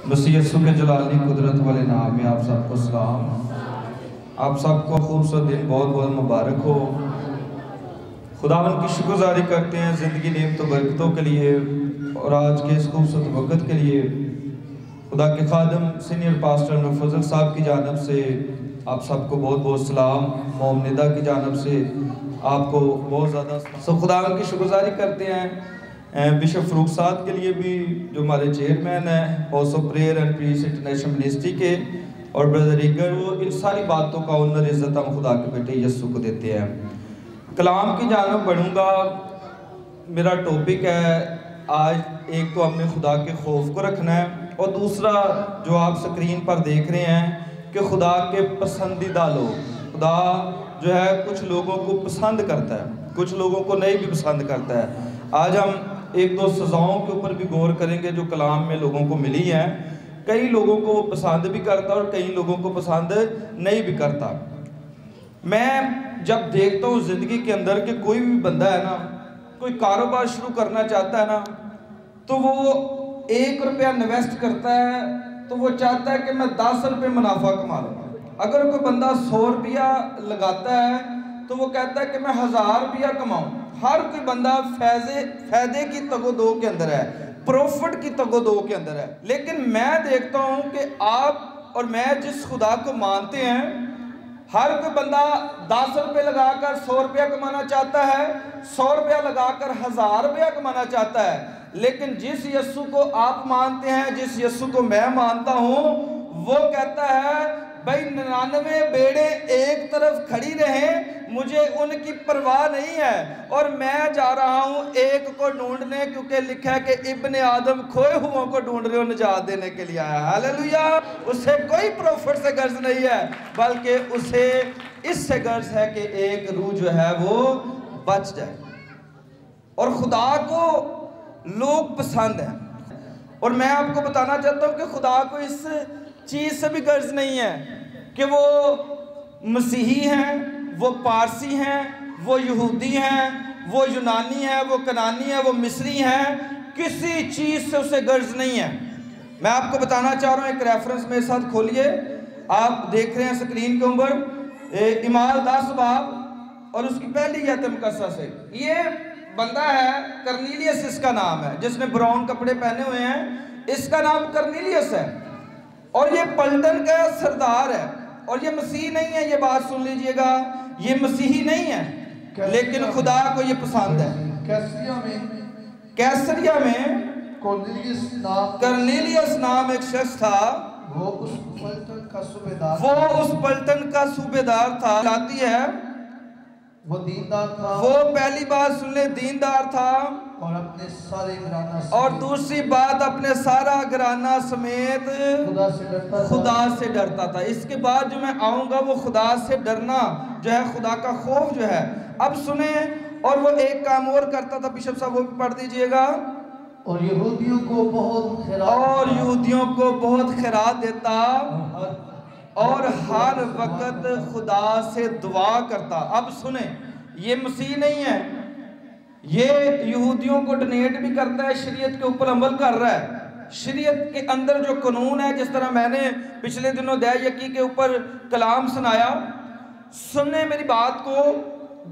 مسیح یسوع کے جلالی قدرت والے نام میں آپ سب کو سلام۔ آپ سب کو خوبصورت دن بہت بہت مبارک ہو۔ خداوند کی شکرگزاری کرتے ہیں زندگی نعمت و برکتوں کے لیے اور آج کے اس خوبصورت وقت کے لیے۔ خدا کے خادم سینئر پاسٹر نور فضل صاحب کی جانب سے آپ سب کو بہت بہت سلام۔ مومندہ کی جانب سے آپ کو بہت زیادہ خداوند کی شکرگزاری کرتے ہیں بشپ فروخ صاحب کے لیے بھی جو ہمارے چیئرمین ہیں house of prayer and peace international ministry کے، اور بردر ایگر، وہ ان ساری باتوں کا آنر عزت ہم خدا کے بیٹے یسوع کو دیتے ہیں۔ کلام کی جانب بڑھوں گا۔ میرا ٹاپک ہے آج، ایک تو ہم نے خدا کے خوف کو رکھنا ہے، اور دوسرا جو آپ سکرین پر دیکھ رہے ہیں کہ خدا کے پسندیدہ لوگ۔ خدا جو ہے کچھ لوگوں کو پسند کرتا ہے، کچھ لوگوں کو نہیں بھی پسند کرتا ہے۔ آج ہم ایک دو سزاؤں کے اوپر بھی غور کریں گے جو کلام میں لوگوں کو ملی ہیں۔ کئی لوگوں کو وہ پسند بھی کرتا اور کئی لوگوں کو پسند نہیں بھی کرتا۔ میں جب دیکھتا ہوں زندگی کے اندر کہ کوئی بھی بندہ ہے نا، کوئی کاروبار شروع کرنا چاہتا ہے نا، تو وہ 1 روپیہ انویسٹ کرتا ہے تو وہ چاہتا ہے کہ میں 10 روپے منافع کما لوں۔ اگر کوئی بندہ 100 روپیہ لگاتا ہے تو وہ کہتا ہے کہ میں 1000 روپیہ کماؤں۔ ہر کوئی بندہ فائدے کی تگ و دو کے اندر ہے، پروفٹ کی تگ و دو کے اندر ہے۔ لیکن میں دیکھتا ہوں کہ آپ اور میں جس خدا کو مانتے ہیں، ہر کوئی بندہ 10 روپے لگا کر 100 روپیہ کمانا چاہتا ہے، 100 روپیہ لگا کر 1000 روپیہ کمانا چاہتا ہے۔ لیکن جس یسوع کو آپ مانتے ہیں، جس یسوع کو میں مانتا ہوں، وہ کہتا ہے بھائی 99 بیڑے ایک طرف کھڑی رہیں، مجھے ان کی پرواہ نہیں ہے، اور میں جا رہا ہوں ایک کو ڈھونڈنے، کیونکہ لکھا ہے کہ ابن آدم کھوئے ہوں کو ڈھونڈ رہے ہو، نجات دینے کے لیے آیا۔ ہاللیلویہ۔ اسے کوئی پروفٹ سے غرض نہیں ہے، بلکہ اسے اس سے غرض ہے کہ ایک روح جو ہے وہ بچ جائے۔ اور خدا کو لوگ پسند ہیں، اور میں آپ کو بتانا چاہتا ہوں کہ خدا کو اس چیز سے بھی غرض نہیں ہے کہ وہ مسیحی ہیں، وہ پارسی ہیں، وہ یہودی ہیں، وہ یونانی ہیں، وہ کنانی ہیں، وہ مصری ہیں۔ کسی چیز سے اسے غرض نہیں ہے۔ میں آپ کو بتانا چاہ رہا ہوں، ایک ریفرنس میرے ساتھ کھولیے، آپ دیکھ رہے ہیں سکرین کے اوپر، اعمال 10 باب اور اس کی پہلی آیت مقدسہ سے۔ یہ بندہ ہے کرنیلیس، اس کا نام ہے، جس نے براؤن کپڑے پہنے ہوئے ہیں، اس کا نام کرنیلیس ہے، اور یہ پلٹن کا سردار ہے، اور یہ مسیح نہیں ہے۔ یہ بات سن لیجئے گا، یہ مسیحی نہیں ہے، لیکن خدا کو یہ پسند ہے۔ کیسریا میں کرنیلیس نام ایک شخص تھا، وہ اس پلٹن کا صوبیدار تھا۔ لاتی ہے وہ دیندار تھا، وہ پہلی بات سن لے، دیندار تھا، اور اپنے سارے گھرانہ سمیت، اور دوسری بات اپنے سارا گھرانہ سمیت خدا سے ڈرتا تھا۔ اس کے بعد جو میں آؤں گا وہ خدا سے ڈرنا جو ہے، خدا کا خوف جو ہے۔ اب سنیں، اور وہ ایک کام اور کرتا تھا، بشپ صاحب وہ بھی پڑھ دیجئے گا، اور یہودیوں کو بہت خیرات دیتا اور ہر وقت خدا سے دعا کرتا۔ اب سنیں، یہ مسیح نہیں ہے، یہ یہودیوں کو ڈونیٹ بھی کرتا ہے، شریعت کے اوپر عمل کر رہا ہے۔ شریعت کے اندر جو قانون ہے، جس طرح میں نے پچھلے دنوں دے یقی کے اوپر کلام سنایا، سنیں میری بات کو،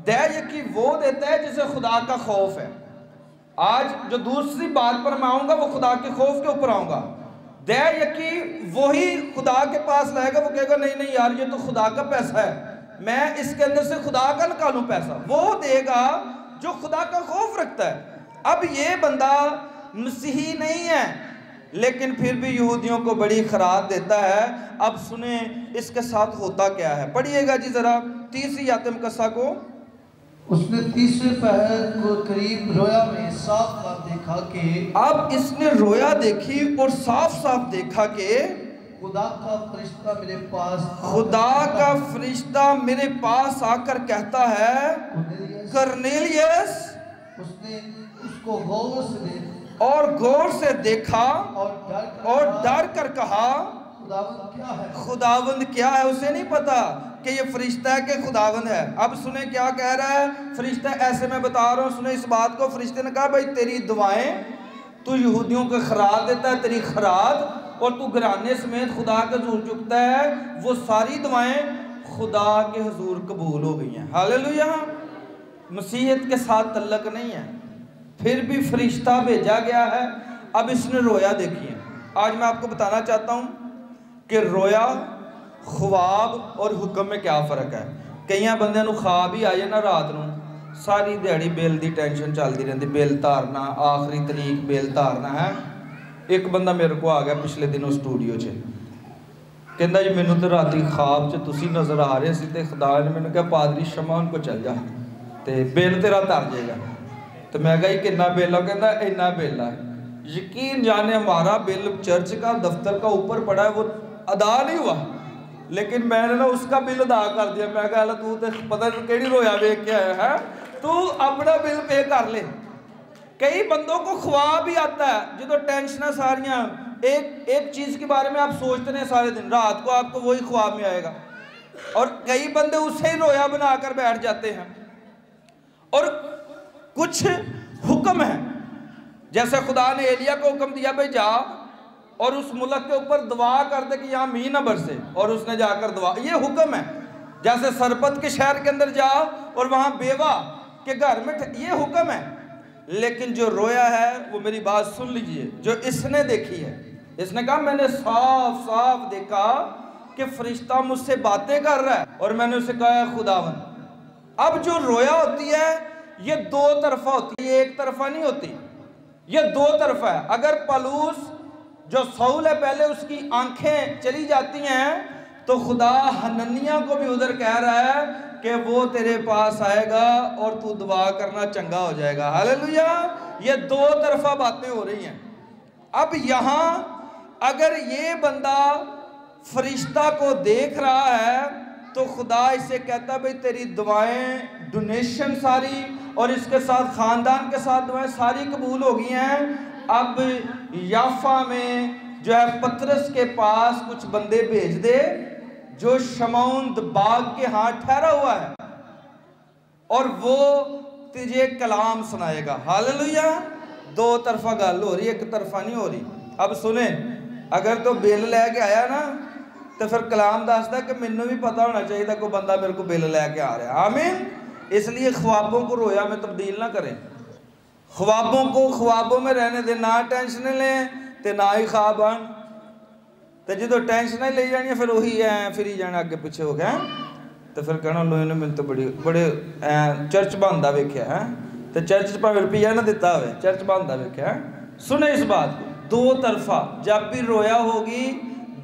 دے یقی وہ دیتا ہے جسے خدا کا خوف ہے۔ آج جو دوسری بات پر میں آؤں گا وہ خدا کے خوف کے اوپر آؤں گا۔ دے یقی وہی خدا کے پاس لائے گا، وہ کہے گا نہیں نہیں یار، یہ تو خدا کا پیسہ ہے، میں اس کے اندر سے خدا کا نکالوں پیسہ۔ وہ دے گا جو خدا کا خوف رکھتا ہے۔ اب یہ بندہ مسیحی نہیں ہے، لیکن پھر بھی یہودیوں کو بڑی خیرات دیتا ہے۔ اب سنیں اس کے ساتھ ہوتا کیا ہے، پڑھیے گا جی ذرا 30 آیت مقدسہ کو۔ اس نے تیسرے پہر کو قریب رویا میں صاف صاف دیکھا کہ، اب اس نے رویا دیکھی اور صاف صاف دیکھا کہ خدا کا فرشتہ میرے پاس آ کر کہتا ہے، کرنیلیس۔ اس نے اس کو غور سے دیکھا اور ڈر کر کہا، خداوند کیا ہے؟ اسے نہیں پتا کہ یہ فرشتہ ہے کہ خداوند ہے۔ اب سنیں کیا کہہ رہا ہے فرشتہ، ایسے میں بتا رہا ہوں، سنیں اس بات کو۔ فرشتے نے کہا بھائی تیری دعائیں تو یہودیوں کو خیرات دیتا ہے، تیری خیرات اور تو گھرانے سمیت خدا کے حضور جھکتا ہے، وہ ساری دعائیں خدا کے حضور قبول ہو گئی ہیں۔ ہاللیلویہ۔ مسیحیت کے ساتھ تعلق نہیں ہے، پھر بھی فرشتہ بھیجا گیا ہے۔ اب اس نے رویا دیکھی ہے۔ آج میں آپ کو بتانا چاہتا ہوں کہ رویا، خواب اور حکم میں کیا فرق ہے۔ کئی بندے نو خواب ہی آئے نا رات نو، ساری دیہڑی بل دی ٹینشن چلتی رہتی، بل تارنا، آخری تاریخ بل تارنا ہے۔ ایک بندہ میرے کو آ گیا پچھلے دنوں سٹوڈیو چ، کہندا جی مینوں تے راتی خواب چ تسی نظر آ رہے سی تے خدا نے مینوں کہا پادری شمع ان کو چل جا تے بل تیرا تر جائے گا۔ تو میں کہا یہ کتنا بل ہے؟ کہندا اتنا بل ہے۔ یقین جانے ہمارا بل چرچ کا دفتر کا اوپر پڑا ہے، وہ ادا نہیں ہوا، لیکن میں نے نا اس کا بل ادا کر دیا۔ میں کہا اللہ تو پتہ نہیں کیڑی رویا ویکھ کے آیا ہے، تو اپنا بل پے کر لے۔ کئی بندوں کو خواب بھی آتا ہے، جدو ٹینشنیں ساریاں ایک چیز کے بارے میں آپ سوچتے ہیں سارے دن، رات کو آپ کو وہی خواب میں آئے گا، اور کئی بندے اسے ہی رویا بنا کر بیٹھ جاتے ہیں۔ اور کچھ حکم ہیں، جیسے خدا نے ایلیا کو حکم دیا بھئی جا اور اس ملک کے اوپر دعا کر دے کہ یہاں مین نہ برسے، اور اس نے جا کر دعا، یہ حکم ہے۔ جیسے سرپت کے شہر کے اندر جا اور وہاں بیوہ کے گھر میں، یہ حکم ہے۔ لیکن جو رویا ہے وہ میری بات سن لیجئے، جو اس نے دیکھی ہے، اس نے کہا میں نے صاف صاف دیکھا کہ فرشتہ مجھ سے باتیں کر رہا ہے، اور میں نے اسے کہا ہے خداوند۔ اب جو رویا ہوتی ہے یہ دو طرفہ ہوتی ہے، ایک طرفہ نہیں ہوتی، یہ دو طرفہ ہے۔ اگر پالوس جو سول ہے پہلے اس کی آنکھیں چلی جاتی ہیں تو خدا حننیہ کو بھی ادھر کہہ رہا ہے کہ وہ تیرے پاس آئے گا اور تو دعا کرنا چنگا ہو جائے گا۔ ہاللیلویہ۔ یہ دو طرفہ باتیں ہو رہی ہیں۔ اب یہاں اگر یہ بندہ فرشتہ کو دیکھ رہا ہے تو خدا اسے کہتا ہے بھئی تیری دعائیں، ڈونیشن ساری اور اس کے ساتھ خاندان کے ساتھ دعائیں ساری قبول ہو گئی ہیں۔ اب یافا میں جو ہے پطرس کے پاس کچھ بندے بھیج دے جو شمعون باغ کے ہاں ٹھہرا ہوا ہے، اور وہ تجھے کلام سنائے گا۔ ہاللیلویہ۔ دو طرفہ گل ہو رہی ہے، ایک طرفہ نہیں ہو رہی۔ اب سنیں، اگر تو بیل لے کے آیا نا تو پھر کلام دستا ہے کہ مینوں بھی پتہ ہونا چاہیے تھا کوئی بندہ میرے کو بیل لے کے آ رہا ہے۔ آمین۔ اس لیے خوابوں کو رویا میں تبدیل نہ کریں، خوابوں کو خوابوں میں رہنے دیں، نہ ٹینشنیں لیں تے نہ ہی خواب آن، تے جدو ٹینشنیں لے جانی پھر وہی ہیں پھر ہی جانا اگے پیچھے ہو گئے، تو پھر کہنا لوگوں نے مل تو بڑے چرچ باندھا ویکھیا ہے، تو چرچ پہ روپیہ نہ دیتا ہوئے چرچ باندھا ویکھیا ہے۔ سنیں اس بات کو، دو طرفہ جب بھی رویا ہوگی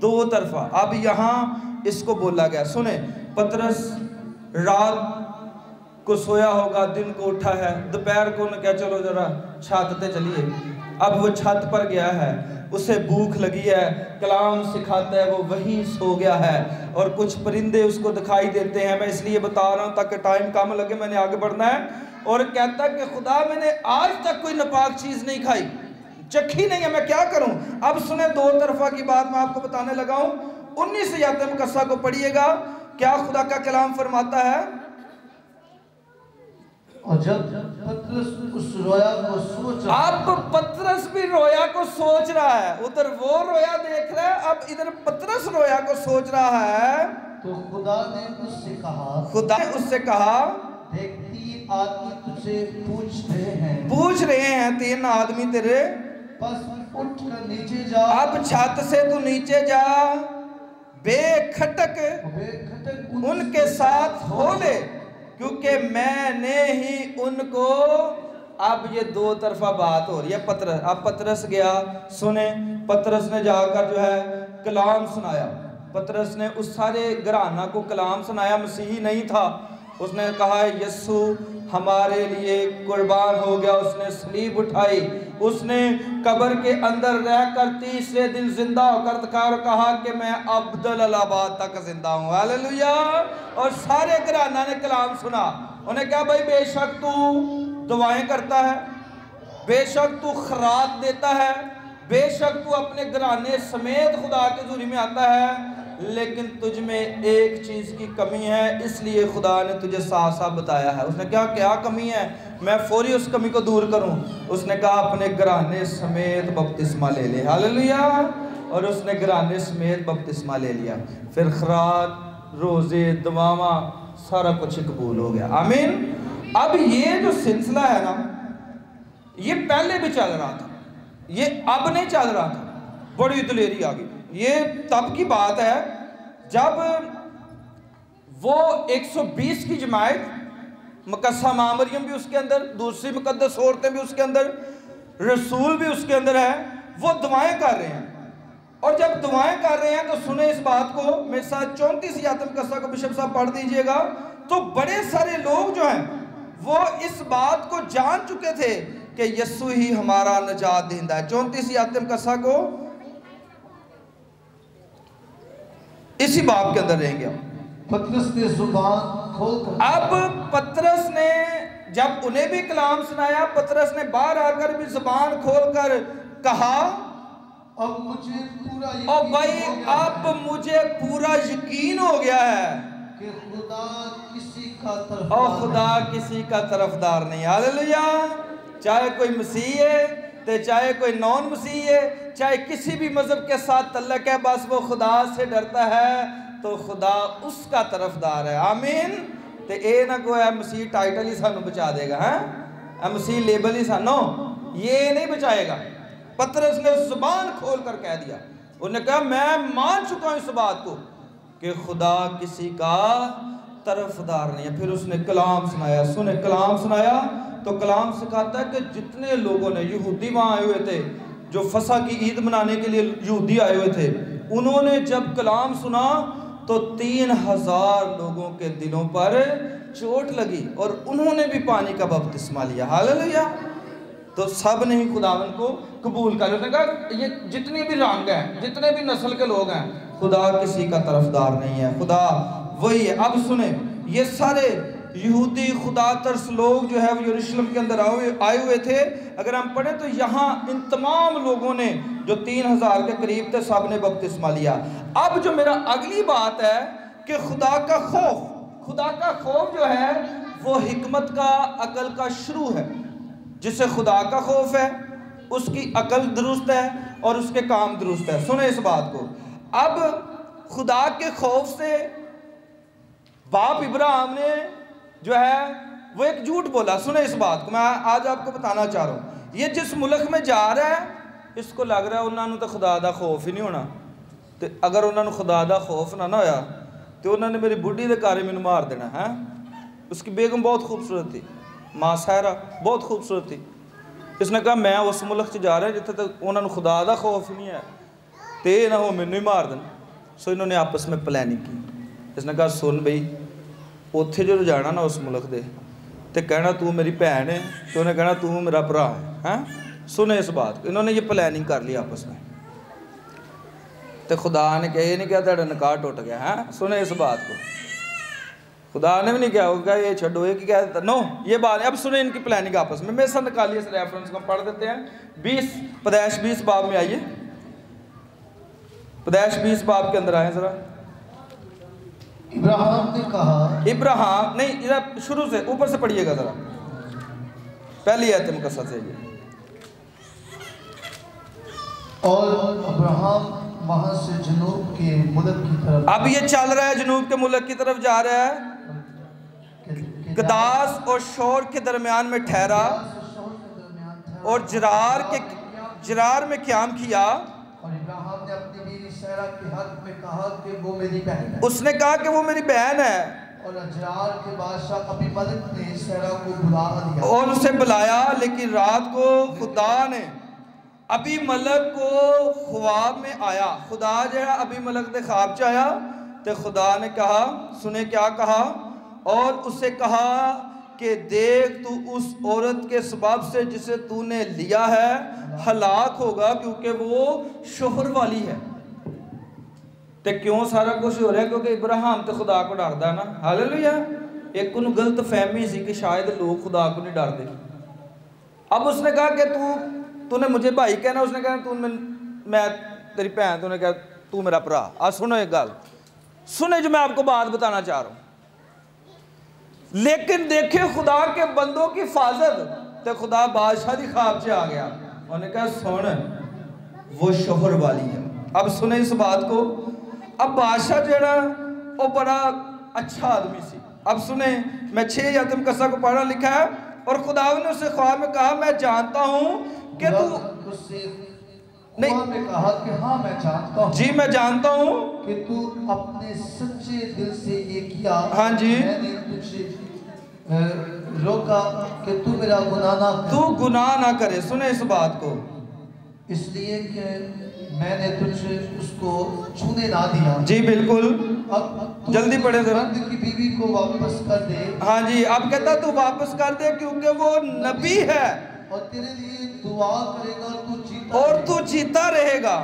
دو طرفہ۔ اب یہاں اس کو بولا گیا، سنیں، پطرس رات کو سویا ہوگا، دن کو اٹھا ہے، دوپہر کو انہوں نے کہا چلو ذرا چھت تے چلیے۔ اب وہ چھت پر گیا ہے، اسے بھوک لگی ہے، کلام سکھاتا ہے، وہ وہیں سو گیا ہے، اور کچھ پرندے اس کو دکھائی دیتے ہیں۔ میں اس لیے بتا رہا ہوں تاکہ ٹائم کم لگے، میں نے آگے بڑھنا ہے۔ اور کہتا ہے کہ خدا میں نے آج تک کوئی ناپاک چیز نہیں کھائی، چکھی نہیں ہے، میں کیا کروں؟ اب سنیں دو طرفہ کی بات میں آپ کو بتانے لگا ہوں۔ 19 آیت مقدسہ کو پڑھیے گا، کیا خدا کا کلام فرماتا ہے؟ اور جب پطرس اس رویا کو سوچ رہا ہے، اب پطرس بھی رویا کو سوچ رہا ہے، ادھر وہ رویا دیکھ رہا ہے، اب ادھر پطرس رویا کو سوچ رہا ہے، تو خدا نے اس سے کہا، خدا نے اس سے کہا، دیکھ 3 آدمی تجھ سے پوچھ رہے ہیں 3 آدمی تیرے، بس اٹھ کر نیچے جا، اب چھت سے تو نیچے جا، بے کھٹک ان کے ساتھ ہو لے، کیونکہ میں نے ہی ان کو۔ اب یہ دو طرفہ بات ہو رہی ہے۔ پطرس، اب پطرس گیا، سنیں، پطرس نے جا کر جو ہے کلام سنایا، پطرس نے اس سارے گھرانہ کو کلام سنایا، مسیحی نہیں تھا، اس نے کہا یسوع ہمارے لیے قربان ہو گیا، اس نے صلیب اٹھائی، اس نے قبر کے اندر رہ کر 3 دن زندہ ہو کر دکھا، کہا کہ میں عبدالآباد تک زندہ ہوں۔ ہاللیلویہ۔ اور سارے گھرانہ نے کلام سنا، انہیں کہا بھائی بے شک تو دعائیں کرتا ہے، بے شک تو خیرات دیتا ہے، بے شک تو اپنے گھرانے سمیت خدا کے حضور میں آتا ہے، لیکن تجھ میں ایک چیز کی کمی ہے، اس لیے خدا نے تجھے صاف صاف بتایا ہے۔ اس نے کہا کیا کمی ہے؟ میں فوری اس کمی کو دور کروں۔ اس نے کہا اپنے گھرانے سمیت بپتسمہ لے لے۔ ہاللیلویہ۔ اور اس نے گھرانے سمیت بپتسمہ لے لیا. پھر خیرات، روزے، دعاواں سارا کچھ قبول ہو گیا. آمین. اب یہ جو سلسلہ ہے نا، یہ پہلے بھی چل رہا تھا، یہ اب نہیں چل رہا تھا. بڑی دلیری آ گئی. یہ تب کی بات ہے جب وہ 120 کی جماعت، مقدسہ ماں مریم بھی اس کے اندر، دوسری مقدس عورتیں بھی اس کے اندر، رسول بھی اس کے اندر ہے، وہ دعائیں کر رہے ہیں. اور جب دعائیں کر رہے ہیں تو سنیں اس بات کو، میرے ساتھ 34 آیت مقدسہ کو بشپ صاحب پڑھ دیجئے گا. تو بڑے سارے لوگ جو ہیں وہ اس بات کو جان چکے تھے کہ یسوع ہی ہمارا نجات دہندہ ہے. 34 آیت مقدسہ کو اسی باب کے اندر رہیں گے. پطرس نے زبان کھول کر، اب پطرس نے جب انہیں بھی کلام سنایا، پطرس نے باہر آ کر بھی زبان کھول کر کہا، اب مجھے پورا اور یقین بھائی ہو گیا اب مجھے پورا یقین ہو گیا ہے کہ خدا کسی کا طرف اور خدا کسی کا طرفدار نہیں. ہاللیلویا. چاہے کوئی مسیح ہے تو چاہے کوئی نون مسیح ہے، چاہے کسی بھی مذہب کے ساتھ تعلق ہے، بس وہ خدا سے ڈرتا ہے تو خدا اس کا طرفدار ہے. آمین. تو اے نہ کوئی ہے مسیح ٹائٹل ہی سانو بچا دے گا، مسیح لیبل ہی سانو یہ نہیں بچائے گا. پطرس نے زبان کھول کر کہہ دیا، انہوں نے کہا میں مان چکا ہوں اس بات کو کہ خدا کسی کا طرفدار نہیں ہے. پھر اس نے کلام سنایا. سنیں کلام سنایا تو کلام سکھاتا ہے کہ جتنے لوگوں نے، یہودی وہاں آئے ہوئے تھے جو فسح کی عید منانے کے لیے یہودی آئے ہوئے تھے، انہوں نے جب کلام سنا تو 3000 لوگوں کے دلوں پر چوٹ لگی اور انہوں نے بھی پانی کا بپتسمہ لیا. ہاللیلویا. تو سب نے ہی خداوند کو قبول کر لیا. انہوں نے کہا یہ جتنی بھی رنگ ہیں، جتنے بھی نسل کے لوگ ہیں، خدا کسی کا طرفدار نہیں ہے، خدا وہی ہے. اب سنیں، یہ سارے یہودی خدا ترس لوگ جو ہے وہ یروشلم کے اندر آئے ہوئے تھے. اگر ہم پڑھیں تو یہاں ان تمام لوگوں نے جو 3000 کے قریب تھے، سب نے بپتسمہ لیا. اب جو میرا اگلی بات ہے کہ خدا کا خوف جو ہے وہ حکمت کا، عقل کا شروع ہے. جسے خدا کا خوف ہے اس کی عقل درست ہے اور اس کے کام درست ہے. سنیں اس بات کو. اب خدا کے خوف سے باپ ابراہیم نے جو ہے وہ ایک جھوٹ بولا. سنیں اس بات کو، میں آج آپ کو بتانا چاہ رہا ہوں. یہ جس ملک میں جا رہا ہے اس کو لگ رہا ہے انہوں نے تو خدا دا خوف ہی نہیں ہونا. تو اگر انہوں نے خدا دا خوف نہ ہویا تو انہوں نے میری بڈھی دے کارے میں مار دینا ہے. اس کی بیگم بہت خوبصورت تھی، ماں سہرا بہت خوبصورت تھی. اس نے کہا میں اس ملک سے جا رہا ہے جتنے تک انہوں نے خدا دا خوف نہیں ہے تے نہ ہو میں نہیں مار دینا. سو انہوں نے آپس میں پلاننگ کی. اس نے کہا سن بھئی اتھے جو جانا نا اس ملک دے تے کہنا تو میری بہن ہے، تو انہیں کہنا تو میرا بھرا ہے. سنیں اس بات کو. انہوں نے یہ پلاننگ کر لی آپس میں. تو خدا نے کہا یہ نہیں کہا تیرا نکاح ٹوٹ گیا. سنیں اس بات کو. خدا نے بھی نہیں کہا ہوگا یہ چھڑو یہ کیا دیتا نو یہ بات ہے. اب سنیں ان کی پلاننگ آپس میں. میرے ساتھ نکالیے اس ریفرنس کو پڑھ دیتے ہیں. پیدائش 20 باب میں آئیے. پیدائش 20 باب کے اندر آئیں ذرا. ابراہیم نے کہا، ابراہیم نہیں، شروع سے اوپر سے پڑھیے گا ذرا، پہلی آیت مقدسہ سے یہ. اور ابراہیم وہاں سے جنوب کے ملک کی طرف، اب یہ چل رہا ہے جنوب کے ملک کی طرف جا رہا ہے. قداس اور شور کے درمیان میں ٹھہرا اور جرار میں قیام کیا. اور ابراہیم نے اپنی بیوی سیرا کے حق میں کہا کہ وہ میری بہن ہے. اس نے کہا کہ وہ میری بہن ہے. اور جرار کے بادشاہ ابی ملک نے سیرا کو بلا دیا اور اسے بلایا، لیکن رات کو خدا نے ابی ملک کو خواب میں آیا. خدا جو ہے ابی ملک نے خواب چاہیا تو خدا نے کہا، سنے کیا کہا، اور اسے کہا کہ دیکھ تو اس عورت کے سبب سے جسے تو نے لیا ہے ہلاک ہوگا کیونکہ وہ شوہر والی ہے. تو کیوں سارا کچھ ہو رہا ہے؟ کیونکہ ابراہیم تو خدا کو ڈردا ہے نا. ہاللیلویا. ایک انہوں غلط فہمی سی کہ شاید لوگ خدا کو نہیں ڈر دے. اب اس نے کہا کہ تو نے مجھے بھائی کہنا. اس نے کہا میں تیری بہن. تو نے کہا تو میرا بھرا. آج سنو ایک گل سنے جو میں آپ کو بات بتانا چاہ رہا ہوں. لیکن دیکھیں خدا کے بندوں کی حفاظت. تو خدا بادشاہ دی خواب سے آ گیا. انہوں نے کہا سن وہ شوہر والی ہے. اب سنیں اس بات کو. اب بادشاہ جو ہے نا وہ بڑا اچھا آدمی سی. اب سنیں میں 6 یتیم قصہ کو پڑھا لکھا ہے. اور خداوند نے اسے خواب میں کہا میں جانتا ہوں کہ تو خواب میں کہا کہ ہاں میں جانتا ہوں. جی میں جانتا ہوں کہ تو اپنے سچے دل سے یہ کیا. ہاں جی. میں نے تجھے روکا کہ تو میرا گناہ نہ کرے. تو گناہ نہ کرے. سنیں اس بات کو. اس لیے کہ میں نے تجھے اس کو چھونے نہ دیا. جی بالکل. اب جلدی پڑھیں ذرا. مرد کی بیوی کو واپس کر دے. ہاں جی. اب کہتا تو واپس کر دے کیونکہ وہ نبی ہے اور تیرے لیے دعا کرے گا تو جیتا اور رہے گا. تو جیتا رہے گا.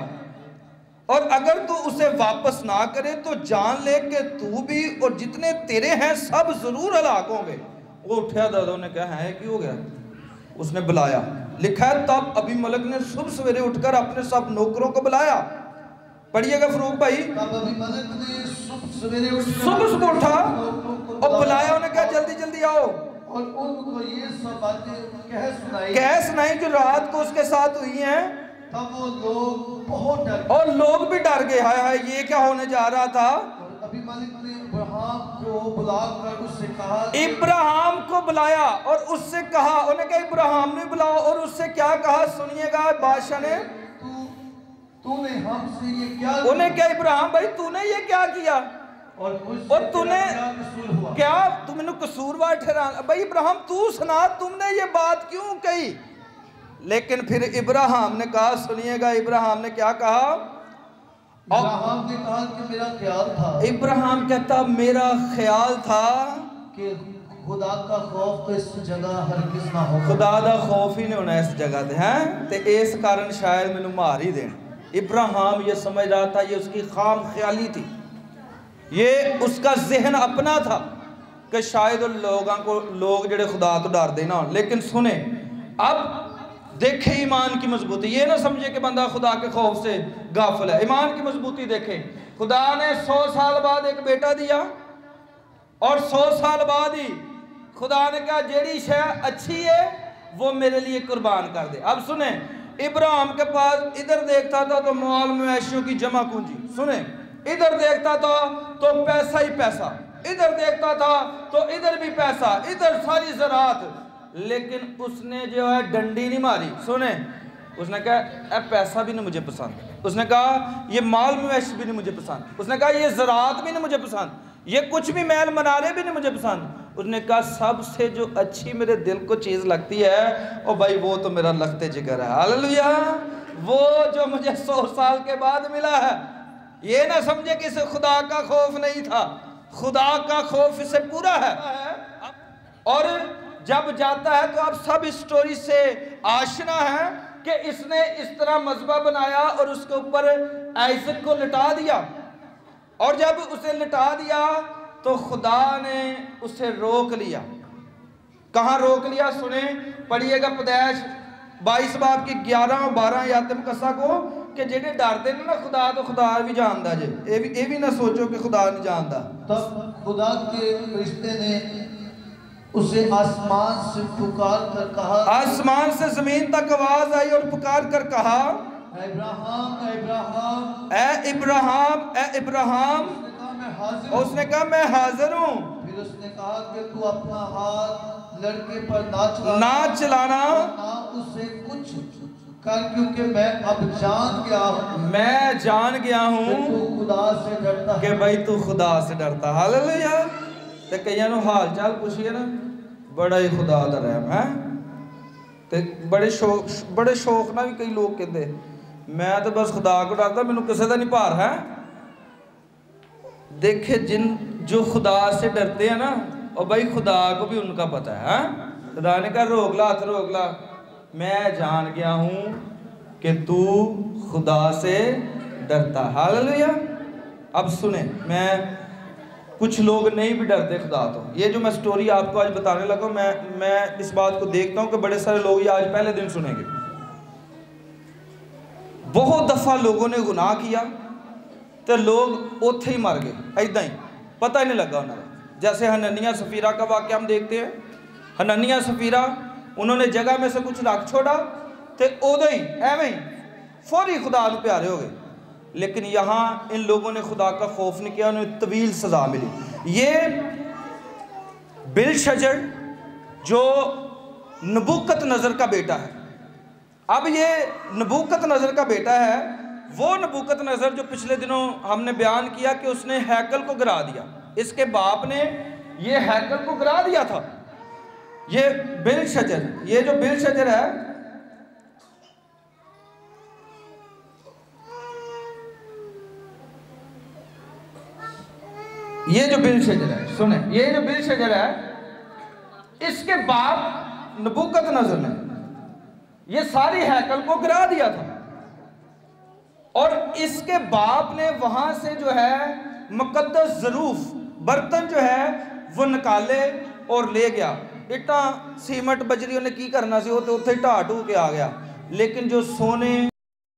اور اگر تو اسے واپس نہ کرے تو جان لے کہ تو بھی اور جتنے تیرے ہیں سب ضرور ہلاک ہوں گے. وہ اٹھیا دادوں نے کہا ہے کی ہو گیا. اس نے بلایا. لکھا ہے تب ابھی ملک نے صبح سویرے اٹھ کر اپنے سب نوکروں کو بلایا. پڑھیے گا فروغ بھائی. تب ابھی ملک نے صبح سویرے اٹھ کر صبح اٹھا اور بلایا. انہیں کہا جلدی جلدی آؤ اور ان کو یہ سب باتیں کہہ سنائی جو رات کو اس کے ساتھ ہوئی ہیں. تب وہ لوگ بہت ڈر گئے. اور لوگ بھی ڈر گئے. ہائے ہائے یہ کیا ہونے جا رہا تھا. ابھی ملک نے ابراہیم کو بلا کر اس سے کہا. ابراہیم کو بلایا اور اس سے کہا. انہیں کہا ابراہیم نے بلاؤ اور اس سے کیا کہا سنیے گا. بادشاہ نے تو نے ہم سے یہ کیا. انہیں کہا ابراہیم بھائی تو نے یہ کیا کیا اور تو نے کیا تم نے قصوروار ٹھہرانا. بھائی ابراہیم تو سنا تم نے یہ بات کیوں کہی. لیکن پھر ابراہیم نے کہا سنیے گا. ابراہیم نے کیا کہا. ابراہیم نے کہا کہ میرا خیال تھا. ابراہیم کہتا میرا خیال تھا کہ خدا کا خوف اس جگہ ہرگز نہ ہو. خدا دا خوف ہی نہیں ہونا اس جگہ دے ہیں تے اس کارن شاید میں مار ہی دین. ابراہیم یہ سمجھ رہا تھا یہ اس کی خام خیالی تھی. یہ اس کا ذہن اپنا تھا کہ شاید لوگ جڑے خدا تو ڈر دینا. لیکن سنیں اب دیکھیں ایمان کی مضبوطی. یہ نہ سمجھے کہ بندہ خدا کے خوف سے غافل ہے. ایمان کی مضبوطی دیکھیں. خدا نے 100 سال بعد ایک بیٹا دیا اور 100 سال بعد ہی خدا نے کہا جیڑی شے اچھی ہے وہ میرے لیے قربان کر دے. اب سنیں ابراہیم کے پاس ادھر دیکھتا تھا تو مال مویشیوں کی جمع کنجی. سنیں ادھر دیکھتا تھا تو پیسہ ہی پیسہ. ادھر دیکھتا تھا تو ادھر بھی پیسہ. ادھر ساری زراعت. لیکن اس نے جو ہے ڈنڈی نہیں ماری. سنیں اس نے کہا اے پیسہ بھی نہیں مجھے پسند. اس نے کہا یہ مال مویشی بھی نہیں مجھے پسند. اس نے کہا یہ زراعت بھی نہیں مجھے پسند. یہ کچھ بھی میل منارے بھی نہیں مجھے پسند. اس نے کہا سب سے جو اچھی میرے دل کو چیز لگتی ہے او بھائی وہ تو میرا لخت جگر ہے. ہاللویا. وہ جو مجھے 100 سال کے بعد ملا ہے. یہ نہ سمجھے کہ اسے خدا کا خوف نہیں تھا. خدا کا خوف اسے پورا ہے. اور جب جاتا ہے تو اب سب اس سٹوری سے آشنا ہے کہ اس نے اس طرح مذبح بنایا اور اس کے اوپر آئزک کو لٹا دیا. اور جب اسے لٹا دیا تو خدا نے اسے روک لیا. کہاں روک لیا سنیں پڑھیے گا پیدائش 22 باب کی 11 اور 12 آیاتیں قصہ کو کہ جڑے ڈرتے ہیں نا خدا تو خدا بھی جاندا جے. اے بھی نہ سوچو کہ خدا نہیں جاندا. تب خدا کے فرشتے نے اسے آسمان سے پکار کر کہا. آسمان سے زمین تک آواز آئی اور پکار کر کہا اے ابراہیم اے ابراہیم اے ابراہیم اے ابراہیم. اس نے کہا میں حاضر ہوں. پھر اس نے کہا کہ تو اپنا ہاتھ لڑکے پر نہ چلانا نہ اسے کچھ کر کیونکہ میں اب جان گیا ہوں. میں جان گیا ہوں کہ تو خدا سے ڈرتا کہ بھائی تو خدا سے ڈرتا. ہاللویا. تے کئیاں نو حال چال پوچھئے نا بڑا ہی خدا دا رحم ہے. تے بڑے شوق نہ بھی کئی لوگ کہتے میں تو بس خدا کو ڈرتا میں نے کسے دا نہیں پار ہے. دیکھے جو خدا سے ڈرتے ہیں نا اور بھائی خدا کو بھی ان کا پتہ ہے. خدا نے کہا روک لا ہاتھ روک لا. میں جان گیا ہوں کہ تو خدا سے ڈرتا. ہاللویا. اب سنیں میں کچھ لوگ نہیں بھی ڈرتے خدا تو. یہ جو میں سٹوری آپ کو آج بتانے لگا میں اس بات کو دیکھتا ہوں کہ بڑے سارے لوگ یہ آج پہلے دن سنیں گے. بہت دفعہ لوگوں نے گناہ کیا تو لوگ اوتھے ہی مر گئے ایدہ ہی پتہ ہی نہیں لگا انہوں نے. جیسے حنانیہ سفیرہ کا واقعہ ہم دیکھتے ہیں. حنانیہ سفیرہ انہوں نے جگہ میں سے کچھ رکھ چھوڑا تو اودے ہی ایویں ہی فوری خدا نو پیارے ہو گئے. لیکن یہاں ان لوگوں نے خدا کا خوف نہیں کیا، انہیں طویل سزا ملی۔ یہ بلشجر جو نبوکت نظر کا بیٹا ہے، اب یہ نبوکت نظر کا بیٹا ہے، وہ نبوکت نظر جو پچھلے دنوں ہم نے بیان کیا کہ اس نے ہیکل کو گرا دیا، اس کے باپ نے یہ ہیکل کو گرا دیا تھا۔ یہ بلشجر، یہ جو بلشجر ہے، یہ جو بلشجر ہے، سنیں، یہ جو بلشجر ہے، اس کے باپ نبوکت نظر نے یہ ساری ہیکل کو گرا دیا تھا، اور اس کے باپ نے وہاں سے جو ہے مقدس ظروف برتن جو ہے وہ نکالے اور لے گیا۔ اٹا سیمٹ بجری انہیں کی کرنا سی، ہوتے ہوتے ٹھو کے آ گیا، لیکن جو سونے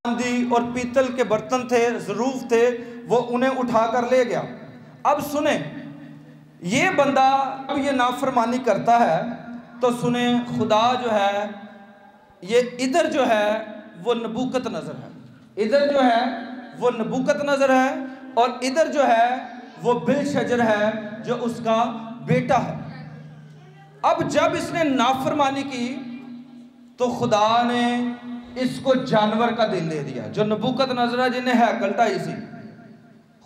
چاندی اور پیتل کے برتن تھے، ظروف تھے، وہ انہیں اٹھا کر لے گیا۔ اب سنیں، یہ بندہ اب یہ نافرمانی کرتا ہے تو سنیں، خدا جو ہے یہ ادھر جو ہے وہ نبوکت نظر ہے، ادھر جو ہے وہ نبوکت نظر ہے، اور ادھر جو ہے وہ بلشجر ہے جو اس کا بیٹا ہے۔ اب جب اس نے نافرمانی کی تو خدا نے اس کو جانور کا دل دے دیا، جو نبوکت نظر ہے جنہیں ہیکل ٹھائی سی،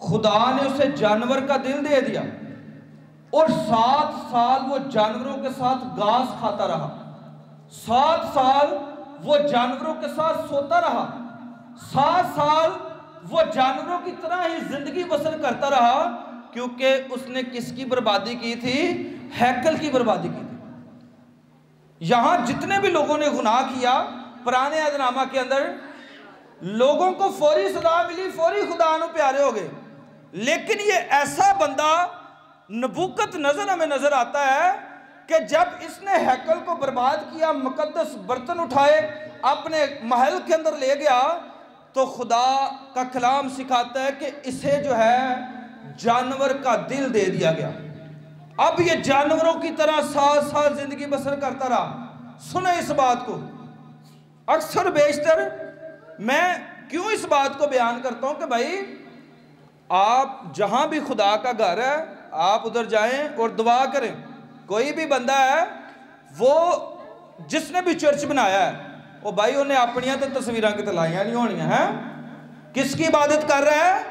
خدا نے اسے جانور کا دل دے دیا، اور 7 سال وہ جانوروں کے ساتھ گھاس کھاتا رہا، 7 سال وہ جانوروں کے ساتھ سوتا رہا، 7 سال وہ جانوروں کی طرح ہی زندگی بسر کرتا رہا، کیونکہ اس نے کس کی بربادی کی تھی؟ ہیکل کی بربادی کی تھی۔ یہاں جتنے بھی لوگوں نے گناہ کیا پرانے عہد نامہ کے اندر، لوگوں کو فوری سزا ملی، فوری خدا نو پیارے ہو گئے، لیکن یہ ایسا بندہ نبوکت نظر ہمیں نظر آتا ہے کہ جب اس نے ہیکل کو برباد کیا، مقدس برتن اٹھائے اپنے محل کے اندر لے گیا، تو خدا کا کلام سکھاتا ہے کہ اسے جو ہے جانور کا دل دے دیا گیا۔ اب یہ جانوروں کی طرح 7 سال زندگی بسر کرتا رہا۔ سنیں اس بات کو، اکثر بیشتر میں کیوں اس بات کو بیان کرتا ہوں کہ بھائی آپ جہاں بھی خدا کا گھر ہے آپ ادھر جائیں اور دعا کریں۔ کوئی بھی بندہ ہے وہ جس نے بھی چرچ بنایا ہے، وہ بھائی انہیں اپنیاں تو تصویراں کی تلائیاں نہیں ہونیاں ہیں۔ کس کی عبادت کر رہا ہے؟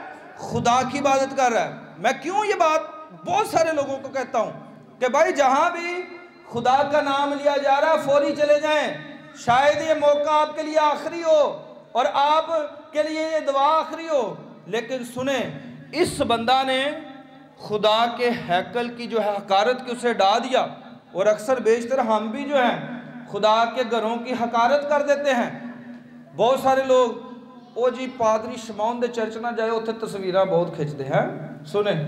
خدا کی عبادت کر رہا ہے۔ میں کیوں یہ بات بہت سارے لوگوں کو کہتا ہوں کہ بھائی جہاں بھی خدا کا نام لیا جا رہا ہے فوری چلے جائیں، شاید یہ موقع آپ کے لیے آخری ہو اور آپ کے لیے یہ دعا آخری ہو۔ لیکن سنیں، اس بندہ نے خدا کے ہیکل کی جو ہے حقارت کی اسے ڈا دیا، اور اکثر بیشتر ہم بھی جو ہیں خدا کے گھروں کی حقارت کر دیتے ہیں۔ بہت سارے لوگ او جی پادری شمعون دے چرچ نہ جائے اتنے تصویریں بہت کھچتے ہیں۔ سنیں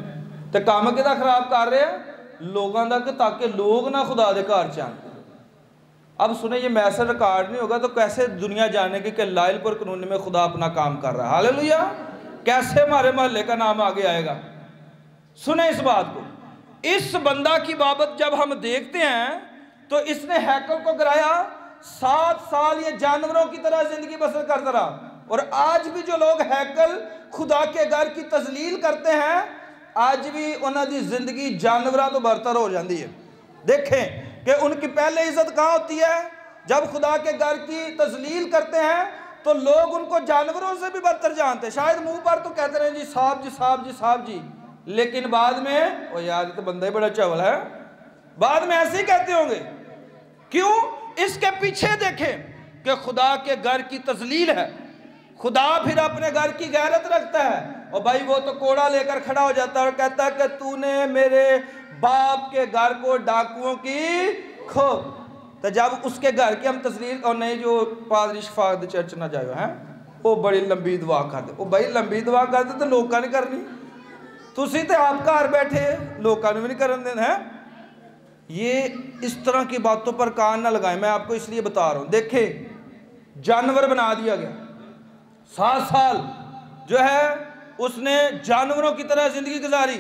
تے کام کدا خراب کر رہے ہیں لوگاں دا، کہ تاکہ لوگ نہ خدا دے گھر چاہیں۔ اب سنیں، یہ میسج ریکارڈ نہیں ہوگا تو کیسے دنیا جانے گی کہ لائل پر قانون میں خدا اپنا کام کر رہا ہے؟ ہاللیلویہ! کیسے ہمارے محلے کا نام آگے آئے گا؟ سنیں اس بات کو، اس بندہ کی بابت جب ہم دیکھتے ہیں تو اس نے ہیکل کو گرایا، 7 سال یہ جانوروں کی طرح زندگی بسر کرتا رہا، اور آج بھی جو لوگ ہیکل خدا کے گھر کی تذلیل کرتے ہیں، آج بھی انہوں دی زندگی جانوراں تو برتر ہو جاندی ہے۔ دیکھیں کہ ان کی پہلے عزت کہاں ہوتی ہے؟ جب خدا کے گھر کی تذلیل کرتے ہیں تو لوگ ان کو جانوروں سے بھی برتر جانتے ہیں۔ شاید منہ پر تو کہتے رہے جی صاحب جی صاحب جی صاحب جی، لیکن بعد میں او یار یہ تو بندہ ہی بڑا چاول ہے، بعد میں ایسے ہی کہتے ہوں گے۔ کیوں؟ اس کے پیچھے دیکھیں کہ خدا کے گھر کی تذلیل ہے۔ خدا پھر اپنے گھر کی غیرت رکھتا ہے، اور بھائی وہ تو کوڑا لے کر کھڑا ہو جاتا ہے اور کہتا ہے کہ تو نے میرے باپ کے گھر کو ڈاکوؤں کی کھو۔ تو جب اس کے گھر کی ہم تذلیل، اور نہیں جو پادری شفاعت دے چرچ نہ جائے ہیں وہ بڑی لمبی دعا کر دے، وہ بھائی لمبی دعا کر دے تو لوگاں نہیں کرنی، تسی تے آپ گھر بیٹھے لوگاں نے بھی نہیں کرن دینا ہے۔ یہ اس طرح کی باتوں پر کان نہ لگائیں، میں آپ کو اس لیے بتا رہا ہوں۔ دیکھیں جانور بنا دیا گیا، 7 سال جو ہے اس نے جانوروں کی طرح زندگی گزاری۔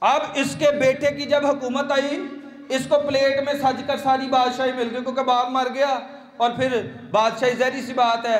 اب اس کے بیٹے کی جب حکومت آئی، اس کو پلیٹ میں سج کر ساری بادشاہی مل گئی، کیونکہ باپ مر گیا اور پھر بادشاہی ظاہری سی بات ہے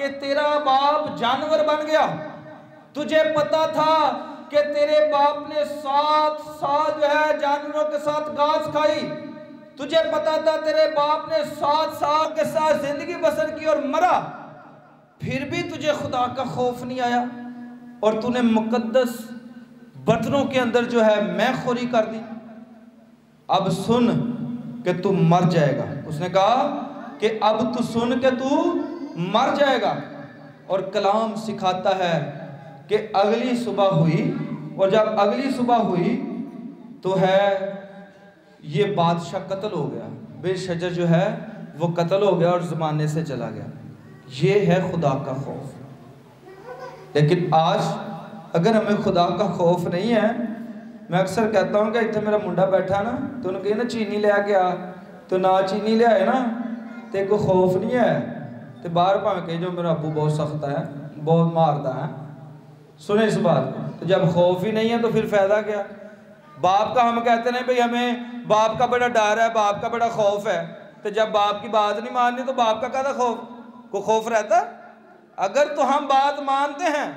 کہ تیرا باپ جانور بن گیا، تجھے پتا تھا کہ تیرے باپ نے 7 سال جو ہے جانوروں کے ساتھ گھاس کھائی، تجھے پتا تھا تیرے باپ نے 7 سال کے ساتھ زندگی بسر کی اور مرا، پھر بھی تجھے خدا کا خوف نہیں آیا اور تو نے مقدس برتنوں کے اندر جو ہے میں خوری کر دی۔ اب سن کہ تو مر جائے گا۔ اس نے کہا کہ اب تو سن کہ تو مر جائے گا۔ اور کلام سکھاتا ہے کہ اگلی صبح ہوئی، اور جب اگلی صبح ہوئی تو ہے یہ بادشاہ قتل ہو گیا، بے شجر جو ہے وہ قتل ہو گیا اور زمانے سے چلا گیا۔ یہ ہے خدا کا خوف۔ لیکن آج اگر ہمیں خدا کا خوف نہیں ہے، میں اکثر کہتا ہوں کہ اتنے میرا منڈا بیٹھا نا تو انہوں کہے نا چینی لے گیا تو نہ چینی لے آئے نا تے کوئی خوف نہیں ہے، تے باہر پاہم کہے جو میرا ابو بہت سخت ہے، بہت ماردا ہے۔ سنیں اس بات کو، تو جب خوف ہی نہیں ہے تو پھر فائدہ کیا؟ باپ کا ہم کہتے ہیں بھئی ہمیں باپ کا بڑا ڈر ہے، باپ کا بڑا خوف ہے، تو جب باپ کی بات نہیں ماننی تو باپ کا کہتا خوف؟ کوئی خوف رہتا ہے؟ اگر تو ہم بات مانتے ہیں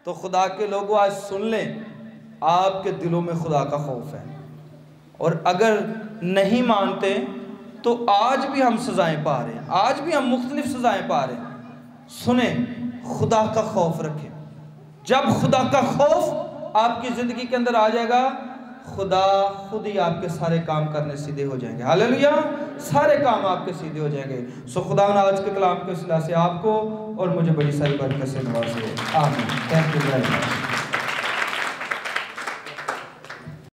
تو خدا کے لوگوں آج سن لیں، آپ کے دلوں میں خدا کا خوف ہے، اور اگر نہیں مانتے تو آج بھی ہم سزائیں پا رہے ہیں، آج بھی ہم مختلف سزائیں پا رہے ہیں۔ سنیں، خدا کا خوف رکھیں۔ جب خدا کا خوف آپ کی زندگی کے اندر آ جائے گا، خدا خود ہی آپ کے سارے کام کرنے سیدھے ہو جائیں گے۔ ہاللیلویہ، سارے کام آپ کے سیدھے ہو جائیں گے۔ سو خدا نے آج کے کلام کے صلح سے آپ کو اور مجھے بڑی ساری برکت سے نوازے۔ آمین۔ Thank you very much.